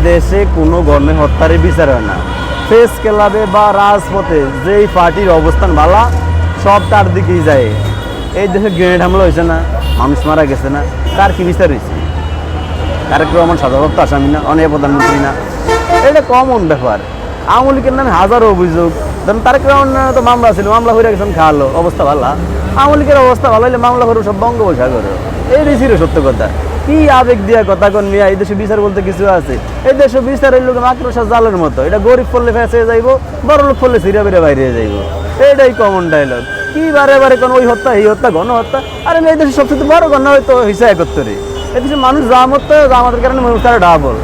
দেশে কোনো গণে হত্যার বিচার হয় না। প্রেস ক্লাবে বা রাজপথে যেই পার্টির অবস্থান ভালো সব তার দিকেই যায়। এই দেশে গ্রেনেড হামলা হয়েছে না, মানুষ মারা গেছে না, তার কি বিচার হয়েছে? তারেক রহমান সাধারণত আসামি না, অনেক প্রধানমন্ত্রী না, এটা কমন ব্যাপার। আওয়ামী লীগের নামে হাজারো অভিযোগ, ধরুন তারেক রহমানের তো মামলা ছিল, মামলা হয়ে গেছেন খাওয়ালো, অবস্থা ভালো। আওয়ামী লীগের অবস্থা ভালো হলে মামলা করে সব বঙ্গোপসাগরে, এই ছিল সত্য কথা। কি আবেগ দিয়া কথা কন মিয়া, এই দেশে বিচার বলতে কিছু আছে? এই দেশে বিচারের লোক মাকড়সা জালের মতো, এটা গরিব পড়লে ফেঁসে যাইব, বড় লোক পড়লে সিরা বেড়ে বাইরে যাইব, এইটাই কমন ডায়লগ। কি বারে বারে কোন ওই হত্যা এই হত্যা গণ হত্যা? আরে এই দেশে সবচেয়ে বড় গণ হয়তো হিসা 71। এই দেশে মানুষ যা মরতো জামাতের কারণে মানুষ তারা ডাবল,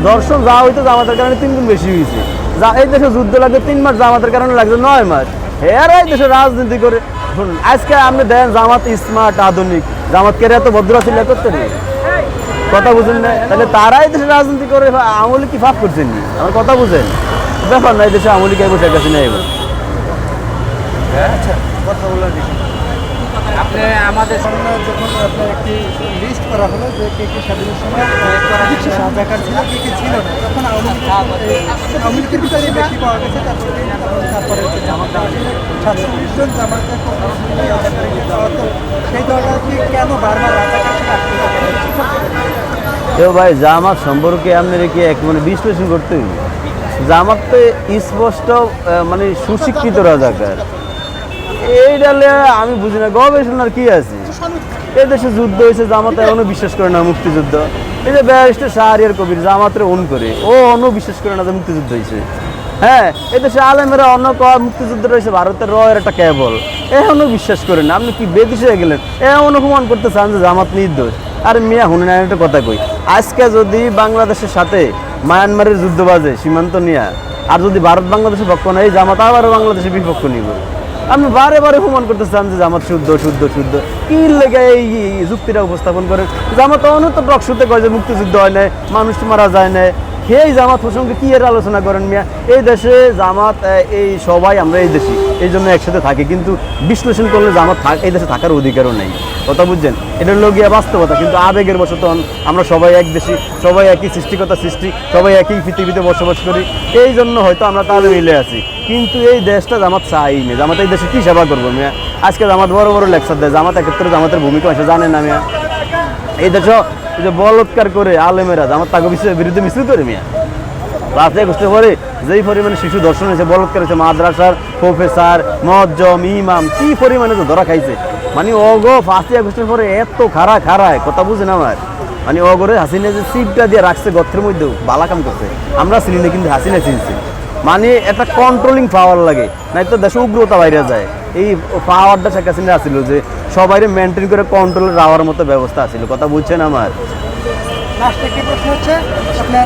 দর্শন যা হইতো জামাতের কারণে 3 গুণ বেশি হয়েছে। যা এই দেশে যুদ্ধ লাগে 3 মাস, জামাতের কারণে লাগছে 9 মাস। এরা এই দেশে রাজনীতি করে। শুনুন, আজকে আপনি দেন জামাত স্মার্ট আধুনিক, জামাতকে এত ভদ্র ছিল 71, কথা বুঝেন না? তাহলে তারাই দেশে রাজনীতি করে, আমলি কি ফাপ করছেন? আমার কথা বুঝেন, ব্যাপার না। এই দেশে আমলি কে বসে গেছে না এবার। আচ্ছা, কথা বলার বিষয় আপনি আমাদের সামনে যখন আপনার একটি লিস্ট করা হলো যে কে কে স্বাধীনের সময় রাজাকার ছিল, কে কে ছিল না, তখন আওয়ামী লীগের ভিতরে বেশি পাওয়া গেছে। তারপরে হচ্ছে জামাত 47 জন জামাতের সেই দলটা কি কেন বারবার রাজাকার তো ভাই জামাত সম্পর্কে আপনার কি এক মানে বিশ্লেষণ করতে হইবে। জামাত তো স্পষ্ট মানে সুশিক্ষিত রাজাকার। এইটালে আমি বুঝি না গবেষণার কি আছে। এই দেশে যুদ্ধ হয়েছে, জামাত এখনো বিশ্বাস করে না মুক্তিযুদ্ধ। এই যে ব্যারিস্টার শাহরিয়ার কবির জামাতের অন করে, ও অন্য বিশ্বাস করে না যে মুক্তিযুদ্ধ হয়েছে। হ্যাঁ, এই দেশে আলেমেরা অন্য মুক্তিযুদ্ধ রয়েছে ভারতের রয়ের একটা কেবল, এখনো বিশ্বাস করেন। আপনি কি বেদিস হয়ে গেলেন? এমন অপমান করতে চান যে জামাত নির্দোষ? আর মিয়া শুনে না, একটা কথা কই, আজকে যদি বাংলাদেশের সাথে মায়ানমারের যুদ্ধ বাজে সীমান্ত নিয়ে, আর যদি ভারত বাংলাদেশের পক্ষ নেই, জামাত আবারও বাংলাদেশের বিপক্ষ নিব। আপনি বারে বারে প্রমাণ করতে চান যে জামাত শুদ্ধ শুদ্ধ শুদ্ধ, কি লেগে এই যুক্তিটা উপস্থাপন করেন? জামাত অনত টকশুতে কয় যে মুক্তিযুদ্ধ হয় নাই, মানুষ মারা যায় না, সেই জামাত প্রসঙ্গে কি এর আলোচনা করেন মিয়া? এই দেশে জামাত এই সবাই আমরা এই দেশি, এই জন্য একসাথে থাকি, কিন্তু বিশ্লেষণ করলে জামাত এই দেশে থাকার অধিকারও নেই। কথা বুঝছেন? এটার লগিয়া বাস্তবতা। কিন্তু আবেগের বশত আমরা সবাই এক দেশি, সবাই একই সৃষ্টিকতা সৃষ্টি, সবাই একই পৃথিবীতে বসবাস করি, এই জন্য হয়তো আমরা তাহলে মিলে আছি। কিন্তু এই দেশটা জামাত চাই না। জামাত এই দেশে কি সেবা করবো মিয়া? আজকে জামাত বড় বড় লেকচার দেয়, জামাত এক্ষেত্রে জামাতের ভূমিকা আছে জানেন না মিয়া? এই দেশ যে বলৎকার করে আলেমেরা জামাত তাকে বিরুদ্ধে মিছিল করে মিয়া। রাতে গোষ্ঠী পরে যেই পরিমাণে শিশু দর্শন হয়েছে, বলৎকার হয়েছে, মাদ্রাসার প্রফেসর মজ্জম ইমাম কি পরিমাণে তো ধরা খাইছে। মানে অগো 5 আগস্টের পরে এত খারায় কথা বুঝেন আমার। মানে অগরে হাসিনা যে সিটটা দিয়ে রাখছে গর্তের মধ্যে, বালা কাম করছে। আমরা চিনি না, কিন্তু হাসিনা চিনছি। মানে একটা কন্ট্রোলিং পাওয়ার লাগে, নাই তো দেশে উগ্রতা বাইরে যায়। এই পাওয়ারটা শেখ হাসিনা আসছিল যে সবাই মেনটেন করে কন্ট্রোলে যাওয়ার মতো ব্যবস্থা আছিল। কথা বুঝছেন আমার? লাস্টে কি প্রশ্ন হচ্ছে আপনার?